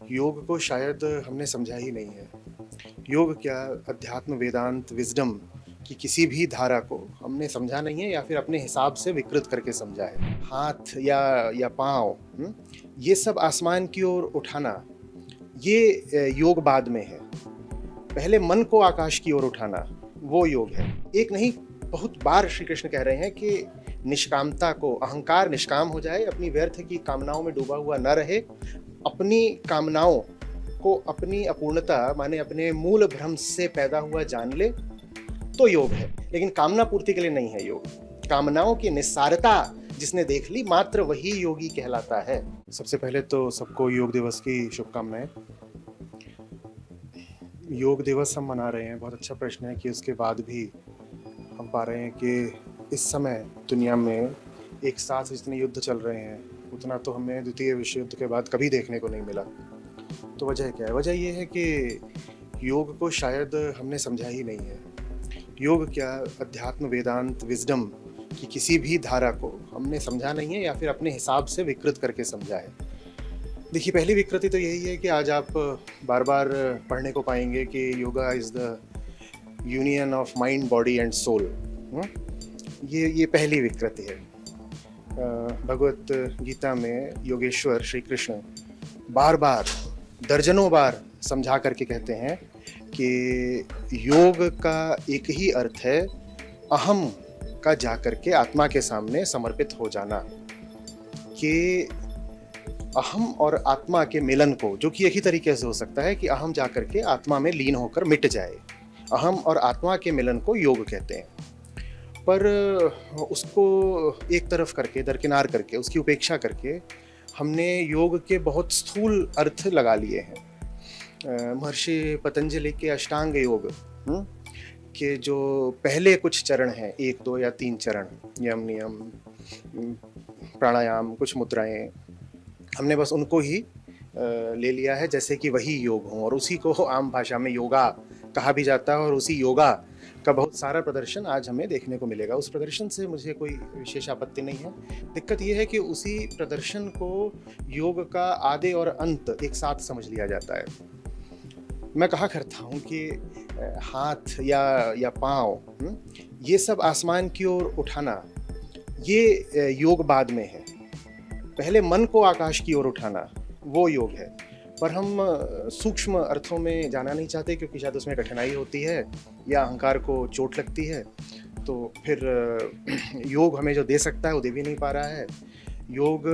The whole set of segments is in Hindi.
योग को शायद हमने समझा ही नहीं है। योग क्या, अध्यात्म, वेदांत, विज़डम की किसी भी धारा को हमने समझा नहीं है या फिर अपने हिसाब से विकृत करके समझा है। हाथ या पाँव, ये सब आसमान की ओर उठाना, ये योग बाद में है। पहले मन को आकाश की ओर उठाना, वो योग है। एक नहीं, बहुत बार श्री कृष्ण कह रहे हैं कि निष्कामता को, अहंकार निष्काम हो जाए, अपनी व्यर्थ की कामनाओं में डूबा हुआ न रहे, अपनी कामनाओं को अपनी अपूर्णता माने अपने मूल भ्रम से पैदा हुआ जान ले, तो योग है। लेकिन कामना पूर्ति के लिए नहीं है योग। कामनाओं की निस्सारता जिसने देख ली, मात्र वही योगी कहलाता है। सबसे पहले तो सबको योग दिवस की शुभकामनाएं। योग दिवस हम मना रहे हैं, बहुत अच्छा प्रश्न है कि उसके बाद भी हम पा रहे हैं कि इस समय दुनिया में एक साथ जितने युद्ध चल रहे हैं, उतना तो हमें द्वितीय विश्व युद्ध के बाद कभी देखने को नहीं मिला। तो वजह क्या है? वजह ये है कि योग को शायद हमने समझा ही नहीं है। योग क्या, अध्यात्म, वेदांत, विज़डम की किसी भी धारा को हमने समझा नहीं है या फिर अपने हिसाब से विकृत करके समझा है। देखिए, पहली विकृति तो यही है कि आज आप बार बार पढ़ने को पाएंगे कि yoga is the union of mind, body and soul. ये पहली विकृति है। भगवत गीता में योगेश्वर श्री कृष्ण बार बार, दर्जनों बार समझा करके कहते हैं कि योग का एक ही अर्थ है, अहम का जाकर के आत्मा के सामने समर्पित हो जाना। कि अहम और आत्मा के मिलन को, जो कि एक ही तरीके से हो सकता है कि अहम जाकर के आत्मा में लीन होकर मिट जाए, अहम और आत्मा के मिलन को योग कहते हैं। पर उसको एक तरफ करके, दरकिनार करके, उसकी उपेक्षा करके हमने योग के बहुत स्थूल अर्थ लगा लिए हैं। महर्षि पतंजलि के अष्टांग योग के जो पहले कुछ चरण हैं, 1, 2 या 3 चरण, यम, नियम, प्राणायाम, कुछ मुद्राएं, हमने बस उनको ही ले लिया है जैसे कि वही योग हो, और उसी को आम भाषा में योगा कहा भी जाता है। और उसी योगा का बहुत सारा प्रदर्शन आज हमें देखने को मिलेगा। उस प्रदर्शन से मुझे कोई विशेष आपत्ति नहीं है। दिक्कत यह है कि उसी प्रदर्शन को योग का आदि और अंत एक साथ समझ लिया जाता है। मैं कहा करता हूँ कि हाथ या पाँव, ये सब आसमान की ओर उठाना, ये योग बाद में है। पहले मन को आकाश की ओर उठाना, वो योग है। पर हम सूक्ष्म अर्थों में जाना नहीं चाहते क्योंकि शायद उसमें कठिनाई होती है या अहंकार को चोट लगती है। तो फिर योग हमें जो दे सकता है वो दे भी नहीं पा रहा है। योग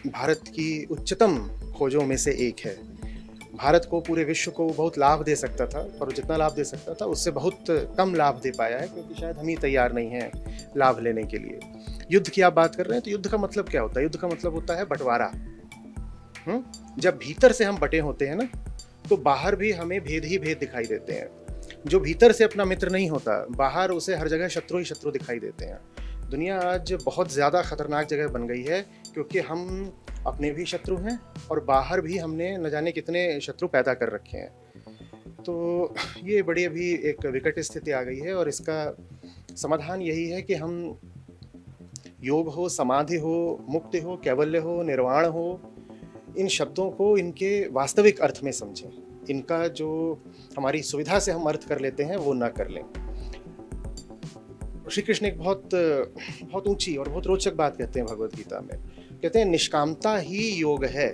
भारत की उच्चतम खोजों में से एक है। भारत को, पूरे विश्व को बहुत लाभ दे सकता था, पर जितना लाभ दे सकता था उससे बहुत कम लाभ दे पाया है, क्योंकि शायद हम ही तैयार नहीं हैं लाभ लेने के लिए। युद्ध की आप बात कर रहे हैं, तो युद्ध का मतलब क्या होता है? युद्ध का मतलब होता है बंटवारा। जब भीतर से हम बटे होते हैं ना, तो बाहर भी हमें भेद ही भेद दिखाई देते हैं। जो भीतर से अपना मित्र नहीं होता, बाहर उसे हर जगह शत्रु ही शत्रु दिखाई देते हैं। दुनिया आज बहुत ज़्यादा खतरनाक जगह बन गई है, क्योंकि हम अपने भी शत्रु हैं और बाहर भी हमने न जाने कितने शत्रु पैदा कर रखे हैं। तो ये बड़ी अभी एक विकट स्थिति आ गई है, और इसका समाधान यही है कि हम योग हो, समाधि हो, मुक्ति हो, कैवल्य हो, निर्वाण हो, इन शब्दों को इनके वास्तविक अर्थ में समझें। इनका जो हमारी सुविधा से हम अर्थ कर लेते हैं वो ना कर लें। श्री कृष्ण एक बहुत ऊंची और बहुत रोचक बात कहते हैं भगवत गीता में। कहते हैं निष्कामता ही योग है।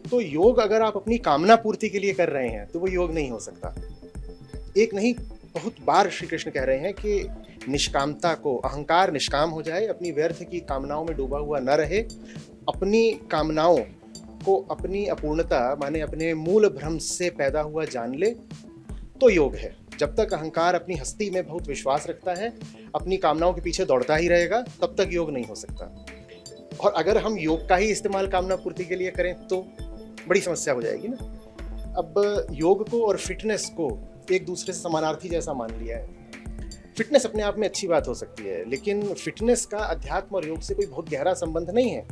तो योग अगर आप अपनी कामना पूर्ति के लिए कर रहे हैं तो वो योग नहीं हो सकता। एक नहीं, बहुत बार श्री कृष्ण कह रहे हैं कि निष्कामता को, अहंकार निष्काम हो जाए, अपनी व्यर्थ की कामनाओं में डूबा हुआ न रहे, अपनी कामनाओं को अपनी अपूर्णता माने अपने मूल भ्रम से पैदा हुआ जान ले, तो योग है। जब तक अहंकार अपनी हस्ती में बहुत विश्वास रखता है, अपनी कामनाओं के पीछे दौड़ता ही रहेगा, तब तक योग नहीं हो सकता। और अगर हम योग का ही इस्तेमाल कामना पूर्ति के लिए करें तो बड़ी समस्या हो जाएगी ना। अब योग को और फिटनेस को एक दूसरे से समानार्थी जैसा मान लिया है। फिटनेस अपने आप में अच्छी बात हो सकती है, लेकिन फिटनेस का अध्यात्म और योग से कोई बहुत गहरा संबंध नहीं है।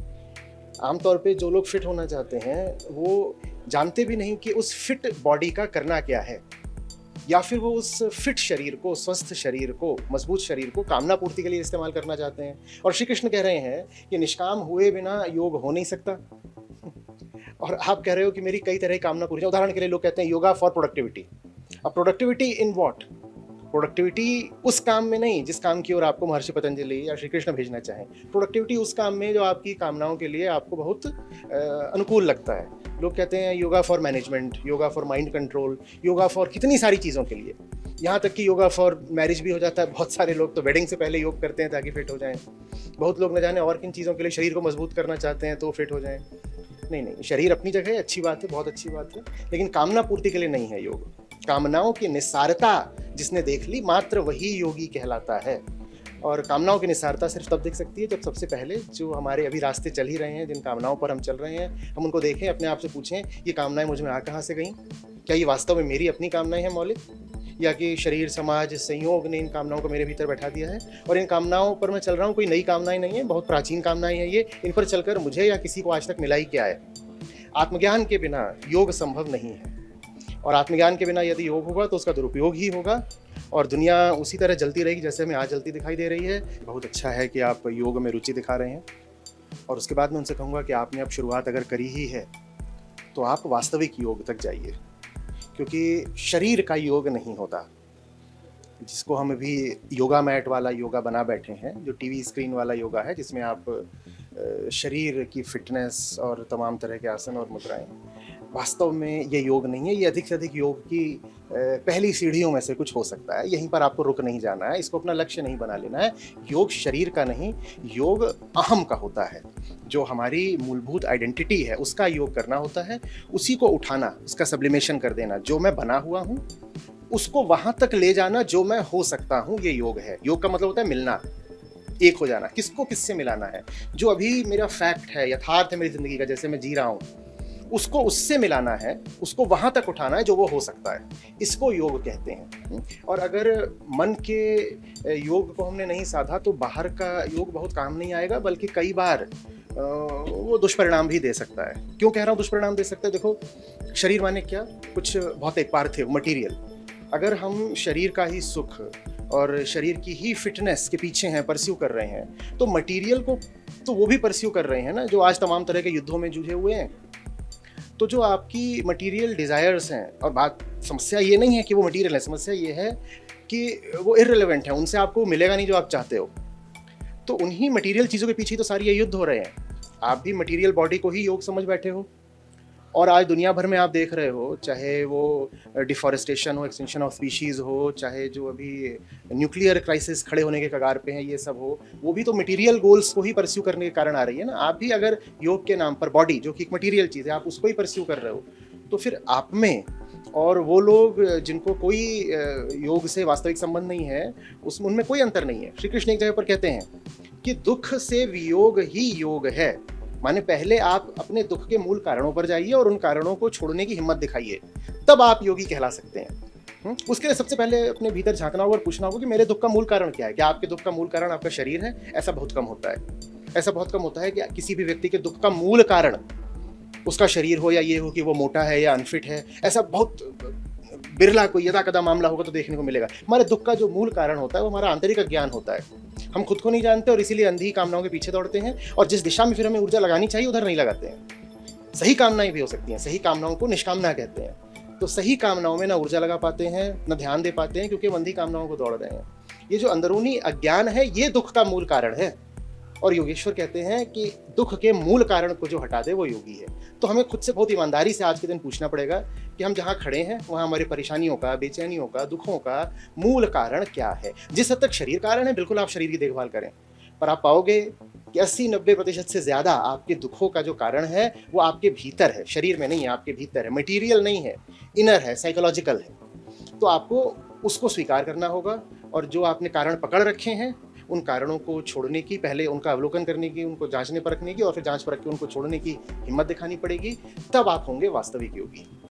आमतौर पे जो लोग फिट होना चाहते हैं वो जानते भी नहीं कि उस फिट बॉडी का करना क्या है, या फिर वो उस फिट शरीर को, स्वस्थ शरीर को, मजबूत शरीर को कामना पूर्ति के लिए इस्तेमाल करना चाहते हैं। और श्री कृष्ण कह रहे हैं कि निष्काम हुए बिना योग हो नहीं सकता। और आप कह रहे हो कि मेरी कई तरह की कामना पूरी है। उदाहरण के लिए लोग कहते हैं योगा फॉर प्रोडक्टिविटी। अब प्रोडक्टिविटी इन व्हाट? प्रोडक्टिविटी उस काम में नहीं जिस काम की ओर आपको महर्षि पतंजलि या श्री कृष्ण भेजना चाहें। प्रोडक्टिविटी उस काम में जो आपकी कामनाओं के लिए आपको बहुत अनुकूल लगता है। लोग कहते हैं yoga for management, yoga for mind control, yoga for कितनी सारी चीज़ों के लिए। यहाँ तक कि योगा फॉर मैरिज भी हो जाता है। बहुत सारे लोग तो वेडिंग से पहले योग करते हैं ताकि फिट हो जाएं। बहुत लोग न जाने और किन चीज़ों के लिए शरीर को मजबूत करना चाहते हैं तो फिट हो जाएं। नहीं, शरीर अपनी जगह है, अच्छी बात है, बहुत अच्छी बात है, लेकिन कामना पूर्ति के लिए नहीं है योग। कामनाओं की निस्सारता जिसने देख ली मात्र वही योगी कहलाता है। और कामनाओं की निस्सारता सिर्फ तब दिख सकती है जब सबसे पहले जो हमारे अभी रास्ते चल ही रहे हैं, जिन कामनाओं पर हम चल रहे हैं, हम उनको देखें, अपने आप से पूछें ये कामनाएं मुझ में आ कहाँ से गई? क्या ये वास्तव में मेरी अपनी कामनाएं हैं मौलिक, या कि शरीर, समाज, संयोग ने इन कामनाओं को मेरे भीतर बैठा दिया है और इन कामनाओं पर मैं चल रहा हूँ? कोई नई कामनाएं नहीं है, बहुत प्राचीन कामनाएं हैं ये। इन पर चलकर मुझे या किसी को आज तक मिला ही क्या है? आत्मज्ञान के बिना योग संभव नहीं है, और आत्मज्ञान के बिना यदि योग होगा तो उसका दुरुपयोग ही होगा और दुनिया उसी तरह जलती रहेगी जैसे हमें आज जलती दिखाई दे रही है। बहुत अच्छा है कि आप योग में रुचि दिखा रहे हैं, और उसके बाद मैं उनसे कहूँगा कि आपने अब शुरुआत अगर करी ही है तो आप वास्तविक योग तक जाइए, क्योंकि शरीर का योग नहीं होता जिसको हम अभी योगा मैट वाला योगा बना बैठे हैं, जो टीवी स्क्रीन वाला योगा है जिसमें आप शरीर की फिटनेस और तमाम तरह के आसन और मुद्राएं। वास्तव में ये योग नहीं है, ये अधिक से अधिक योग की पहली सीढ़ियों में से कुछ हो सकता है। यहीं पर आपको रुक नहीं जाना है, इसको अपना लक्ष्य नहीं बना लेना है। योग शरीर का नहीं, योग अहम का होता है। जो हमारी मूलभूत आइडेंटिटी है उसका योग करना होता है, उसी को उठाना, उसका सब्लिमेशन कर देना। जो मैं बना हुआ हूँ उसको वहां तक ले जाना जो मैं हो सकता हूँ, ये योग है। योग का मतलब होता है मिलना, एक हो जाना। किसको किससे मिलाना है? जो अभी मेरा फैक्ट है, यथार्थ है मेरी जिंदगी का, जैसे मैं जी रहा हूँ, उसको उससे मिलाना है, उसको वहां तक उठाना है जो वो हो सकता है। इसको योग कहते हैं। और अगर मन के योग को हमने नहीं साधा तो बाहर का योग बहुत काम नहीं आएगा, बल्कि कई बार वो दुष्परिणाम भी दे सकता है। क्यों कह रहा हूँ दुष्परिणाम दे सकता है? देखो, शरीर माने क्या? कुछ भौतिक, पार्थिव, मटीरियल। अगर हम शरीर का ही सुख और शरीर की ही फिटनेस के पीछे हैं, परस्यू कर रहे हैं, तो मटीरियल को तो वो भी परस्यू कर रहे हैं ना, जो आज तमाम तरह के युद्धों में जूझे हुए हैं। तो जो आपकी मटीरियल डिज़ायर्स हैं, और बात, समस्या ये नहीं है कि वो मटीरियल है, समस्या ये है कि वो इररिलेवेंट है, उनसे आपको मिलेगा नहीं जो आप चाहते हो। तो उन्हीं मटीरियल चीज़ों के पीछे तो सारी ये युद्ध हो रहे हैं। आप भी मटीरियल बॉडी को ही योग समझ बैठे हो, और आज दुनिया भर में आप देख रहे हो, चाहे वो डिफॉरेस्टेशन हो, एक्सटिंक्शन ऑफ स्पीशीज़ हो, चाहे जो अभी न्यूक्लियर क्राइसिस खड़े होने के कगार पे हैं, ये सब हो, वो भी तो मटेरियल गोल्स को ही परस्यू करने के कारण आ रही है ना। आप भी अगर योग के नाम पर बॉडी, जो कि एक मटेरियल चीज़ है, आप उसको ही परस्यू कर रहे हो, तो फिर आप में और वो लोग जिनको कोई योग से वास्तविक संबंध नहीं है, उसमें उनमें कोई अंतर नहीं है। श्री कृष्ण एक जगह पर कहते हैं कि दुख से वियोग ही योग है। माने पहले आप अपने दुख के मूल कारणों पर जाइए और उन कारणों को छोड़ने की हिम्मत दिखाइए, तब आप योगी कहला सकते हैं। उसके लिए सबसे पहले अपने भीतर झांकना होगा और पूछना होगा कि मेरे दुख का मूल कारण क्या है। क्या आपके दुख का मूल कारण आपका शरीर है? ऐसा बहुत कम होता है। ऐसा बहुत कम होता है कि किसी भी व्यक्ति के दुख का मूल कारण उसका शरीर हो, या ये हो कि वो मोटा है या अनफिट है। ऐसा बहुत बिरला कोई यदा कदा मामला होगा तो देखने को मिलेगा। हमारे दुख का जो मूल कारण होता है वो हमारा आंतरिक अज्ञान होता है। हम खुद को नहीं जानते और इसीलिए अंधी कामनाओं के पीछे दौड़ते हैं, और जिस दिशा में फिर हमें ऊर्जा लगानी चाहिए उधर नहीं लगाते हैं। सही कामनाएं भी हो सकती हैं, सही कामनाओं को निष्कामना कहते हैं। तो सही कामनाओं में ना ऊर्जा लगा पाते हैं, ना ध्यान दे पाते हैं, क्योंकि हम अंधी कामनाओं को दौड़ रहे हैं। ये जो अंदरूनी अज्ञान है, ये दुख का मूल कारण है। और योगेश्वर कहते हैं कि दुख के मूल कारण को जो हटा दे वो योगी है। तो हमें खुद से बहुत ईमानदारी से आज के दिन पूछना पड़ेगा कि हम जहाँ खड़े हैं वहाँ हमारी परेशानियों का, बेचैनियों का, दुखों का मूल कारण क्या है। जिस हद तक शरीर कारण है, बिल्कुल आप शरीर की देखभाल करें, पर आप पाओगे कि 80-90% से ज़्यादा आपके दुखों का जो कारण है वो आपके भीतर है, शरीर में नहीं है, आपके भीतर है। मटीरियल नहीं है, इनर है, साइकोलॉजिकल है। तो आपको उसको स्वीकार करना होगा, और जो आपने कारण पकड़ रखे हैं उन कारणों को छोड़ने की, पहले उनका अवलोकन करने की, उनको जांचने परखने की, और फिर जांच परख के उनको छोड़ने की हिम्मत दिखानी पड़ेगी। तब आप होंगे वास्तविक योगी।